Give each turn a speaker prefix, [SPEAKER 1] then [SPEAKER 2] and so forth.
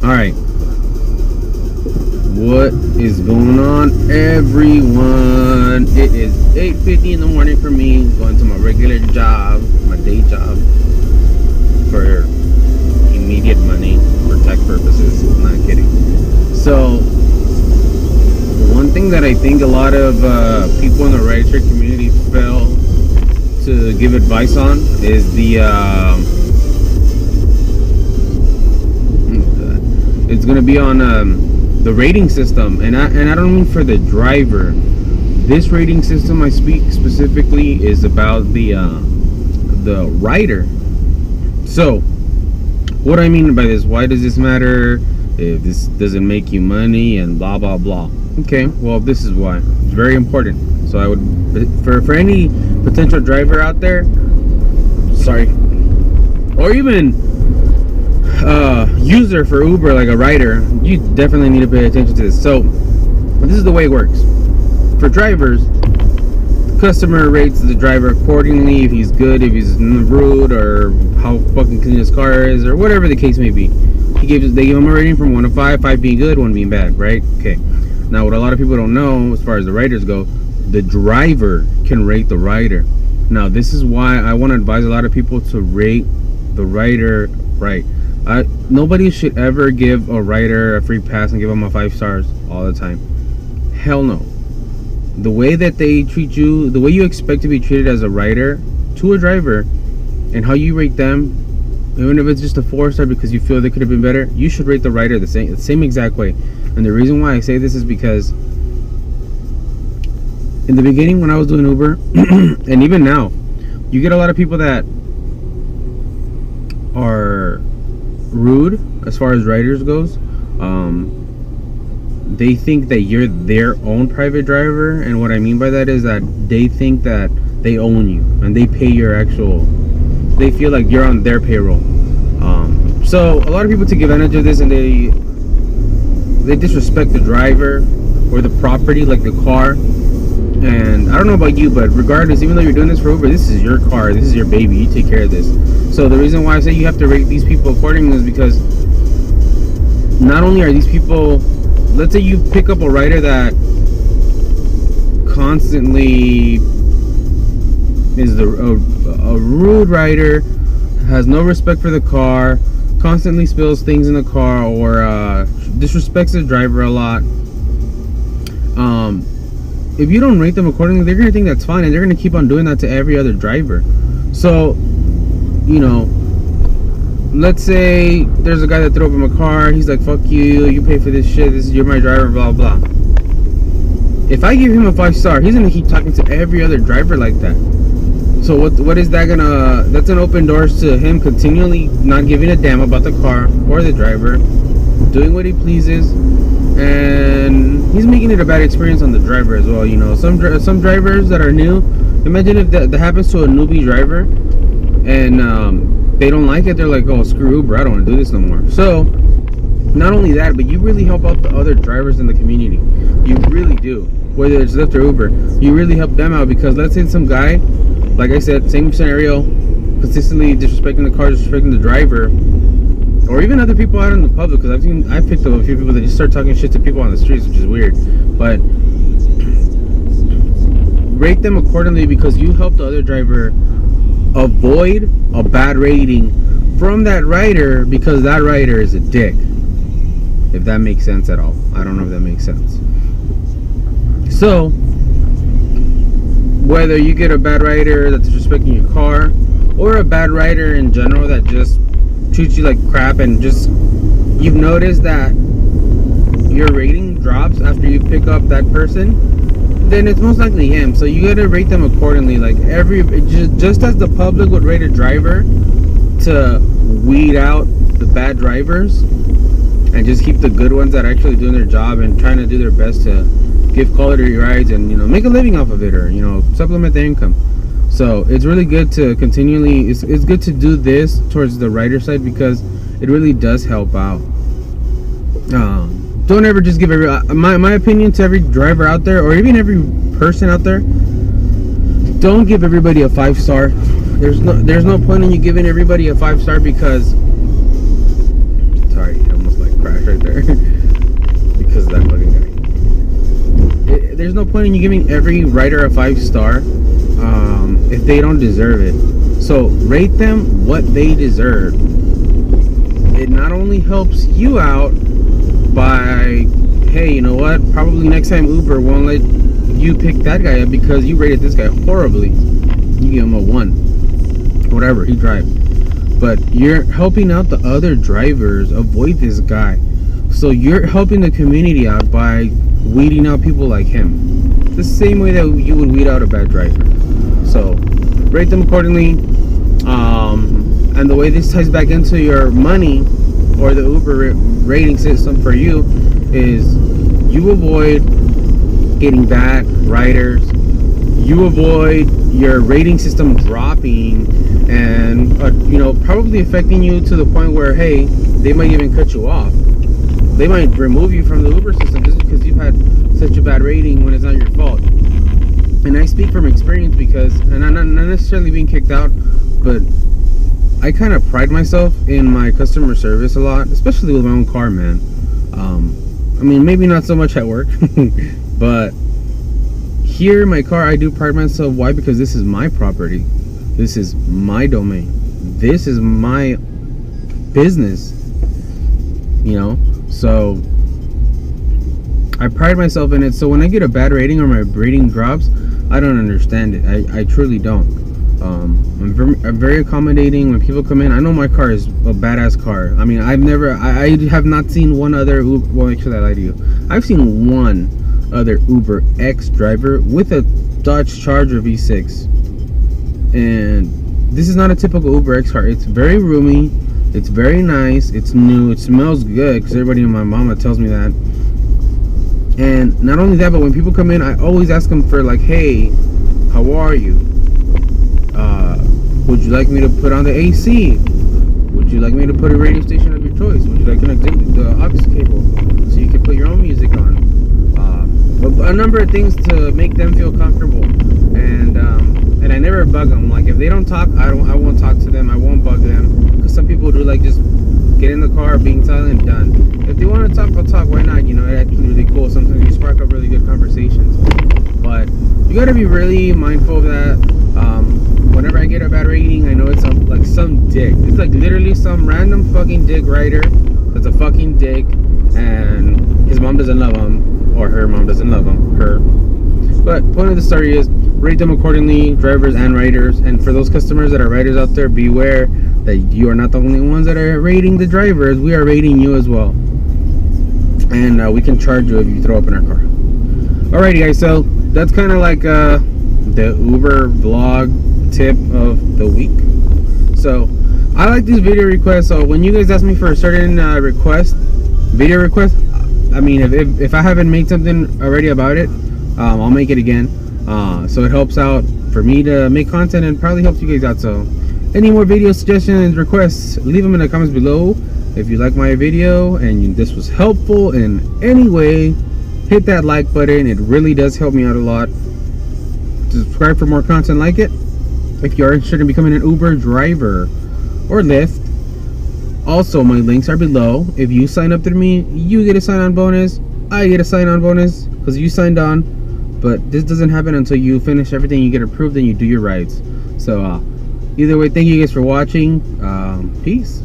[SPEAKER 1] Alright. What is going on, everyone? It is 8:50 in the morning for me, going to my regular job, my day job, for immediate money, for tax purposes. I'm not kidding. So, one thing that I think a lot of people in the rideshare community fail to give advice on is it's going to be on the rating system, and I don't mean for the driver. This rating system I speak specifically is about the rider. So what I mean by this, why does this matter if this doesn't make you money and blah blah blah? Okay, well, this is why. It's very important. So I would, for any potential driver out there, sorry, or even user for Uber, like a rider, you definitely need to pay attention to this. So this is the way it works. For drivers, the customer rates the driver accordingly, if he's good, if he's rude, or how fucking clean his car is, or whatever the case may be. They give him a rating from 1 to 5, 5 being good, 1 being bad, right? Okay. Now, what a lot of people don't know, as far as the riders go, the driver can rate the rider. Now, this is why I want to advise a lot of people to rate the rider right. Nobody should ever give a rider a free pass and give them a 5 stars all the time. Hell no. The way that they treat you, the way you expect to be treated as a rider to a driver, and how you rate them, even if it's just a 4-star because you feel they could have been better, you should rate the rider the same exact way. And the reason why I say this is because in the beginning when I was doing Uber, and even now, you get a lot of people that are rude as far as riders goes. They think that you're their own private driver, and what I mean by that is that they think that they own you and they pay your actual, they feel like you're on their payroll. So a lot of people take advantage of this, and they disrespect the driver or the property, like the car. And I don't know about you, but regardless, even though you're doing this for Uber, this is your car, this is your baby, you take care of this. So the reason why I say you have to rate these people accordingly is because not only are these people, let's say you pick up a rider that constantly is a rude rider, has no respect for the car, constantly spills things in the car, or disrespects the driver a lot. If you don't rate them accordingly, they're gonna think that's fine, and they're gonna keep on doing that to every other driver. So, you know, let's say there's a guy that threw up in my car. He's like, "Fuck you! You pay for this shit. You're my driver." Blah blah. If I give him a 5-star, he's gonna keep talking to every other driver like that. So what is that gonna? That's an open doors to him continually not giving a damn about the car or the driver, doing what he pleases, and he's making it a bad experience on the driver as well. You know, some drivers that are new. Imagine if that happens to a newbie driver, and they don't like it. They're like, "Oh, screw Uber! I don't want to do this no more." So, not only that, but you really help out the other drivers in the community. You really do. Whether it's Lyft or Uber, you really help them out, because let's say some guy, like I said, same scenario, consistently disrespecting the car, disrespecting the driver, or even other people out in the public, because I've picked up a few people that just start talking shit to people on the streets, which is weird. But rate them accordingly, because you help the other driver avoid a bad rating from that rider, because that rider is a dick. If that makes sense at all. I don't know if that makes sense. So, whether you get a bad rider that's disrespecting your car, or a bad rider in general that just treats you like crap, and just you've noticed that your rating drops after you pick up that person, then it's most likely him. So you gotta rate them accordingly. Like just as the public would rate a driver to weed out the bad drivers and just keep the good ones that are actually doing their job and trying to do their best to give quality rides and, you know, make a living off of it, or, you know, supplement their income. So it's really good to continually, it's good to do this towards the rider side, because it really does help out. Don't ever just give my opinion to every driver out there, or even every person out there. Don't give everybody a 5-star. There's no point in you giving everybody a 5-star, because sorry, I almost like crashed right there because of that fucking guy. There's no point in you giving every rider a 5-star if they don't deserve it. So rate them what they deserve. It not only helps you out by, hey, you know what? Probably next time Uber won't let you pick that guy up because you rated this guy horribly. You give him a 1. Whatever, he drives. But you're helping out the other drivers avoid this guy. So you're helping the community out by weeding out people like him. The same way that you would weed out a bad driver. So rate them accordingly. And the way this ties back into your money or the Uber rating system for you is you avoid getting bad riders. You avoid your rating system dropping and you know, probably affecting you to the point where, hey, they might even cut you off. They might remove you from the Uber system just because you've had such a bad rating when it's not your fault. And I speak from experience because, and I'm not necessarily being kicked out, but I kind of pride myself in my customer service a lot, especially with my own car, man. I mean, maybe not so much at work, but here in my car, I do pride myself. Why? Because this is my property. This is my domain. This is my business, you know? So I pride myself in it. So when I get a bad rating or my rating drops, I don't understand it. I truly don't. I'm very accommodating when people come in. I know my car is a badass car. I mean, I have not seen one other Uber, well, actually I lied to you. I've seen one other Uber X driver with a Dodge Charger V6. And this is not a typical Uber X car. It's very roomy. It's very nice. It's new. It smells good because everybody in my mama tells me that. And not only that, but when people come in, I always ask them for like, hey, how are you? Would you like me to put on the AC? Would you like me to put a radio station of your choice? Would you like to connect the aux cable so you can put your own music on? A number of things to make them feel comfortable. And I never bug them. Like if they don't talk, I won't talk to them. I won't bug them. Because some people do like just get in the car, being silent, done. If they want to talk, I'll talk. Why not? You know, it's actually really cool. Sometimes you spark up really good conversations. But you got to be really mindful of that. Whenever I get a bad rating, I know it's like some dick. It's like literally some random fucking dick writer that's a fucking dick, and his mom doesn't love him, or her mom doesn't love him. Her. But point of the story is rate them accordingly, drivers and riders. And for those customers that are riders out there, beware that you are not the only ones that are rating the drivers. We are rating you as well, and we can charge you if you throw up in our car. Alrighty, guys. So that's kind of like the Uber vlog tip of the week. So I like these video requests. So when you guys ask me for a certain video request, I mean, if I haven't made something already about it, I'll make it again. So it helps out for me to make content and probably helps you guys out. So any more video suggestions and requests, leave them in the comments below. If you like my video and this was helpful in any way, hit that like button. It really does help me out a lot. Subscribe for more content like it. If you are interested in becoming an Uber driver or Lyft, also my links are below. If you sign up through me, you get a sign-on bonus. I get a sign-on bonus because you signed on. But this doesn't happen until you finish everything, you get approved, and you do your rides. So either way, thank you guys for watching. Peace.